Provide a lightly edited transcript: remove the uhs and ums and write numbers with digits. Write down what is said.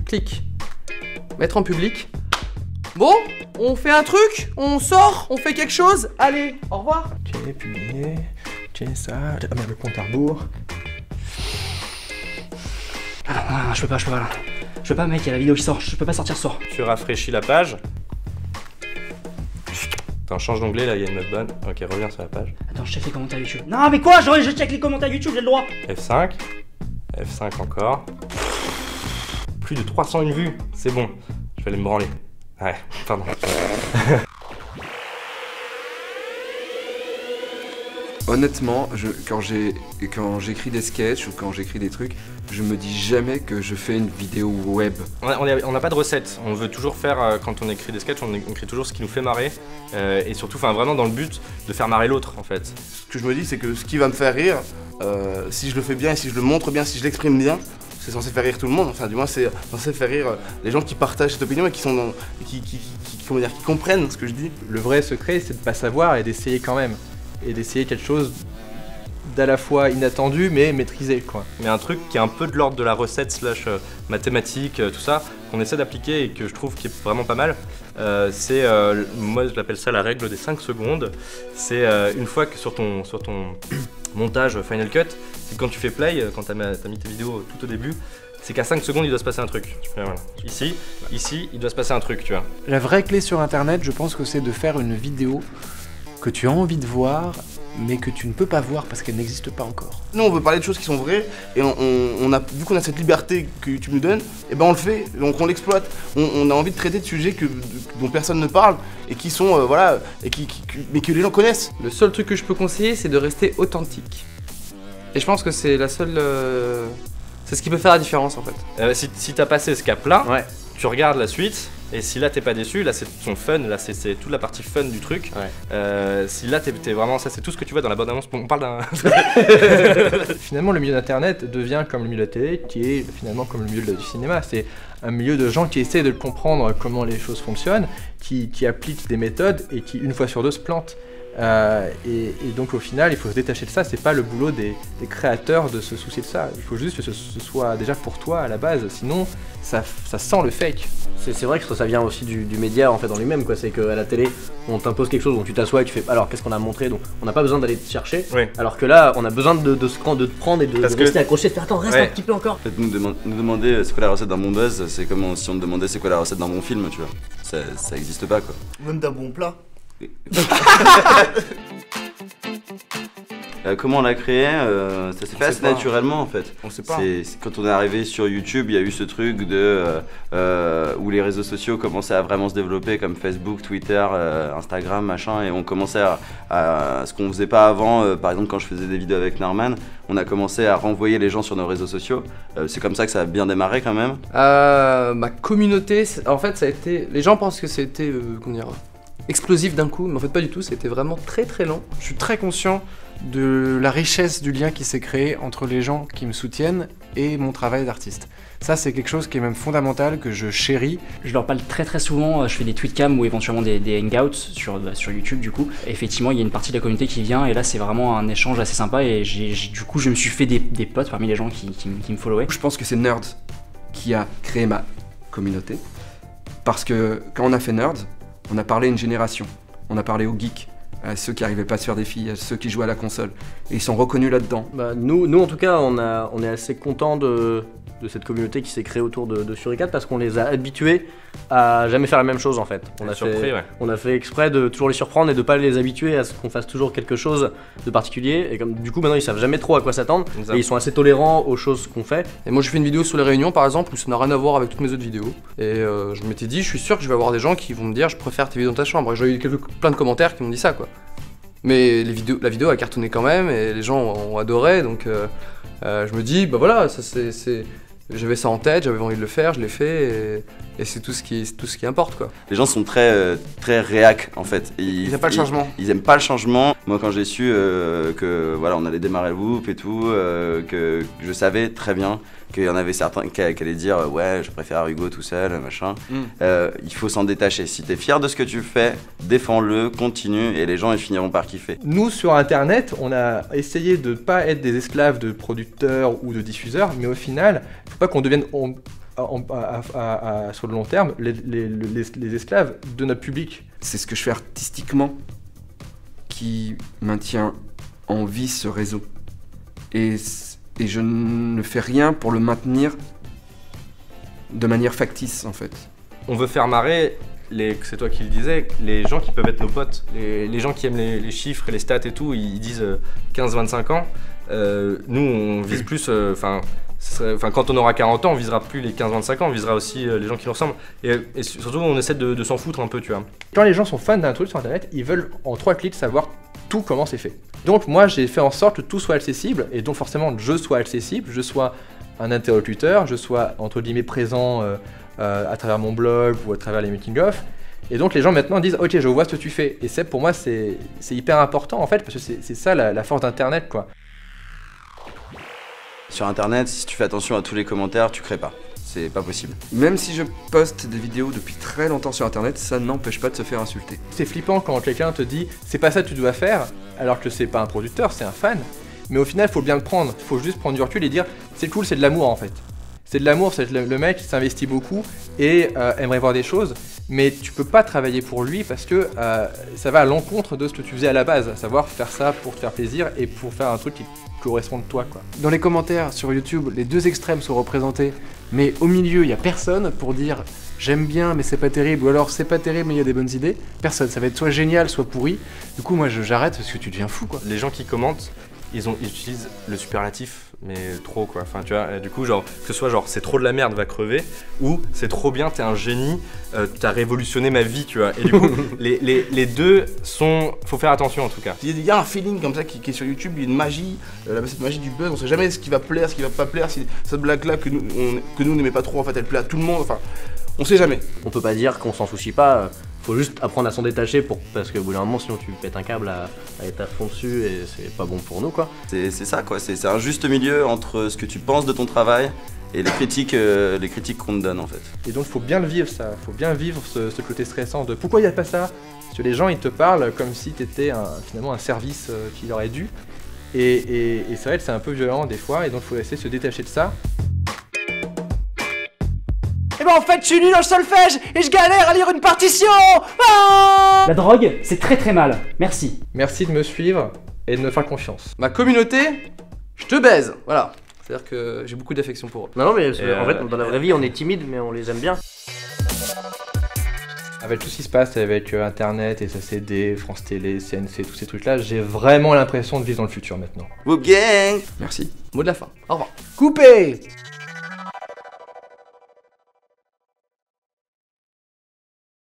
Clique. Mettre en public. Bon, on fait un truc, on sort, on fait quelque chose. Allez, au revoir. Tiens, publier, tiens ça. Ah merde, le compte à rebours. Ah non, je peux pas là. Je peux pas mec, il y a la vidéo qui sort, je peux pas sortir ce soir. Tu rafraîchis la page. Attends, change d'onglet, là il y a une note bonne. Ok, reviens sur la page. Attends, je check les commentaires YouTube. Non mais quoi, je check les commentaires YouTube, j'ai le droit. F5. F5 encore. Plus de 301 vues, c'est bon. Je vais aller me branler. Ouais, pardon. Honnêtement, quand j'écris des sketchs ou quand j'écris des trucs, je me dis jamais que je fais une vidéo web. On n'a pas de recette, on veut toujours faire, quand on écrit des sketchs, on écrit toujours ce qui nous fait marrer et surtout vraiment dans le but de faire marrer l'autre en fait. Ce que je me dis c'est que ce qui va me faire rire, si je le fais bien et si je le montre bien, si je l'exprime bien, c'est censé faire rire tout le monde, enfin du moins c'est censé faire rire les gens qui partagent cette opinion et qui sont qui comprennent ce que je dis. Le vrai secret, c'est de pas savoir et d'essayer quand même. Et d'essayer quelque chose d'à la fois inattendu mais maîtrisé quoi. Mais un truc qui est un peu de l'ordre de la recette slash mathématique, tout ça, qu'on essaie d'appliquer et que je trouve qui est vraiment pas mal, c'est, moi je l'appelle ça la règle des 5 secondes. C'est une fois que sur ton montage Final Cut, c'est quand tu fais play, quand t'as mis tes vidéos tout au début, c'est qu'à 5 secondes il doit se passer un truc. Voilà. Ici, il doit se passer un truc, tu vois. La vraie clé sur internet, je pense que c'est de faire une vidéo que tu as envie de voir, mais que tu ne peux pas voir parce qu'elle n'existe pas encore. Nous on veut parler de choses qui sont vraies, et vu qu'on a cette liberté que tu nous donnes, et ben on le fait, donc on l'exploite. On a envie de traiter de sujets dont personne ne parle, et qui sont, voilà, mais que les gens connaissent. Le seul truc que je peux conseiller, c'est de rester authentique. Et je pense que c'est la seule... c'est ce qui peut faire la différence en fait. Si t'as passé ce cap-là, Ouais. tu regardes la suite, et si là t'es pas déçu, là c'est ton fun, là c'est toute la partie fun du truc. Ouais. Si là t'es vraiment, ça c'est tout ce que tu vois dans la bande-annonce, on parle d'un... Finalement le milieu d'internet devient comme le milieu de la télé qui est finalement comme le milieu du cinéma. C'est un milieu de gens qui essaient de comprendre comment les choses fonctionnent, qui appliquent des méthodes et qui une fois sur deux se plantent. Et donc au final il faut se détacher de ça, c'est pas le boulot des créateurs de se soucier de ça, il faut juste que ce soit déjà pour toi à la base, sinon ça sent le fake. C'est vrai que ça vient aussi du média en fait dans lui-même quoi, c'est qu'à la télé on t'impose quelque chose, donc tu t'assois et tu fais alors qu'est-ce qu'on a montré, donc on n'a pas besoin d'aller te chercher, Oui. alors que là on a besoin de te prendre et de rester accroché, de faire attends reste Ouais. un petit peu encore. En fait, nous demander c'est quoi la recette d'un bon buzz, c'est comme si on te demandait c'est quoi la recette d'un bon film, tu vois. Ça existe pas quoi. Même d'un bon plat. Comment on l'a créé, ça s'est fait assez naturellement en fait. On sait pas. Quand on est arrivé sur YouTube, il y a eu ce truc de où les réseaux sociaux commençaient à vraiment se développer comme Facebook, Twitter, Instagram, machin, et on commençait à ce qu'on faisait pas avant. Par exemple, quand je faisais des vidéos avec Norman, on a commencé à renvoyer les gens sur nos réseaux sociaux. C'est comme ça que ça a bien démarré quand même. Ma communauté, en fait ça a été... Les gens pensent que c'était, comment dire, explosif d'un coup, mais en fait pas du tout, c'était vraiment très très lent. Je suis très conscient de la richesse du lien qui s'est créé entre les gens qui me soutiennent et mon travail d'artiste. Ça c'est quelque chose qui est même fondamental, que je chéris. Je leur parle très très souvent, je fais des tweetcams ou éventuellement des hangouts sur YouTube du coup. Et effectivement il y a une partie de la communauté qui vient et là c'est vraiment un échange assez sympa et du coup je me suis fait des potes parmi les gens qui me followaient. Je pense que c'est Nerd qui a créé ma communauté, parce que quand on a fait Nerd, on a parlé à une génération, on a parlé aux geeks, à ceux qui n'arrivaient pas à se faire des filles, à ceux qui jouaient à la console, et ils sont reconnus là-dedans. Bah, nous en tout cas on est assez contents de cette communauté qui s'est créée autour de Suricat parce qu'on les a habitués à jamais faire la même chose en fait. On a fait exprès de toujours les surprendre et de pas les habituer à ce qu'on fasse toujours quelque chose de particulier, et comme du coup maintenant ils savent jamais trop à quoi s'attendre et ils sont assez tolérants aux choses qu'on fait. Et moi j'ai fait une vidéo sur les réunions par exemple où ça n'a rien à voir avec toutes mes autres vidéos. Et je m'étais dit, je suis sûr que je vais avoir des gens qui vont me dire je préfère tes vidéos dans ta chambre. Et j'ai eu plein de commentaires qui m'ont dit ça quoi. Mais la vidéo a cartonné quand même et les gens ont adoré, donc je me dis bah voilà, j'avais ça en tête, j'avais envie de le faire, je l'ai fait et c'est tout ce qui importe quoi. Les gens sont très réac en fait. Ils aiment pas le changement. Ils aiment pas le changement. Moi quand j'ai su que voilà on allait démarrer le Whoop et tout, que je savais très bien qu'il y en avait certains qui allaient dire ouais je préfère Hugo tout seul, machin. Il faut s'en détacher. Si t'es fier de ce que tu fais, défends-le, continue et les gens ils finiront par kiffer. Nous sur internet, on a essayé de pas être des esclaves de producteurs ou de diffuseurs, mais au final, faut pas qu'on devienne sur le long terme les esclaves de notre public. C'est ce que je fais artistiquement qui maintient en vie ce réseau. Et je ne fais rien pour le maintenir de manière factice en fait. On veut faire marrer, c'est toi qui le disais, les gens qui peuvent être nos potes. Les gens qui aiment les chiffres et les stats et tout, ils disent 15-25 ans. Nous, on vise plus... quand on aura 40 ans, on visera plus les 15-25 ans, on visera aussi les gens qui nous ressemblent. Et surtout, on essaie de s'en foutre un peu, tu vois. Quand les gens sont fans d'un truc sur Internet, ils veulent en 3 clics savoir tout comment c'est fait. Donc moi, j'ai fait en sorte que tout soit accessible, et donc forcément, je sois accessible, je sois un interlocuteur, je sois, entre guillemets, présent à travers mon blog ou à travers les making-of. Et donc les gens maintenant disent « Ok, je vois ce que tu fais ». Et pour moi, c'est hyper important en fait, parce que c'est ça la force d'Internet, quoi. Sur Internet, si tu fais attention à tous les commentaires, tu crées pas. C'est pas possible. Même si je poste des vidéos depuis très longtemps sur Internet, ça n'empêche pas de se faire insulter. C'est flippant quand quelqu'un te dit « C'est pas ça que tu dois faire », alors que c'est pas un producteur, c'est un fan. Mais au final, il faut bien le prendre. Il faut juste prendre du recul et dire « C'est cool, c'est de l'amour en fait ». C'est de l'amour, c'est le mec s'investit beaucoup et aimerait voir des choses, mais tu peux pas travailler pour lui parce que ça va à l'encontre de ce que tu faisais à la base, à savoir faire ça pour te faire plaisir et pour faire un truc qui correspond de toi, quoi. Dans les commentaires sur YouTube, les deux extrêmes sont représentés, mais au milieu, il n'y a personne pour dire j'aime bien mais c'est pas terrible, ou alors c'est pas terrible mais il y a des bonnes idées. Personne, ça va être soit génial, soit pourri. Du coup, moi j'arrête parce que tu deviens fou, quoi. Les gens qui commentent, ils utilisent le superlatif, mais trop, quoi. Enfin, tu vois, du coup, genre, que ce soit genre c'est trop de la merde, va crever, ou c'est trop bien, t'es un génie, t'as révolutionné ma vie, tu vois. Et du coup, les deux sont. Faut faire attention en tout cas. Il y a un feeling comme ça qui est sur YouTube, il y a une magie, cette magie du buzz, on sait jamais ce qui va plaire, ce qui va pas plaire, si cette blague-là que nous on n'aimait pas trop, en fait, elle plaît à tout le monde, enfin, on sait jamais. On peut pas dire qu'on s'en soucie pas. Faut juste apprendre à s'en détacher parce que au bout d'un moment sinon tu pètes un câble à être à fond dessus et c'est pas bon pour nous, quoi. C'est ça, quoi, c'est un juste milieu entre ce que tu penses de ton travail et les critiques qu'on te donne en fait. Et donc faut bien le vivre ça, faut bien vivre ce côté stressant de pourquoi il n'y a pas ça. Parce que les gens ils te parlent comme si t'étais finalement un service qui leur est dû. Et c'est vrai que c'est un peu violent des fois et donc faut essayer de se détacher de ça. Eh ben en fait je suis nul en solfège et je galère à lire une partition. Ah, la drogue, c'est très très mal. Merci. Merci de me suivre et de me faire confiance. Ma communauté, je te baise. Voilà. C'est-à-dire que j'ai beaucoup d'affection pour eux. Non mais en fait dans la vraie vie on est timide mais on les aime bien. Avec tout ce qui se passe avec Internet, SACD, France Télé, CNC, tous ces trucs-là, j'ai vraiment l'impression de vivre dans le futur maintenant. Whoop gang. Merci. Mot de la fin. Au revoir. Coupé.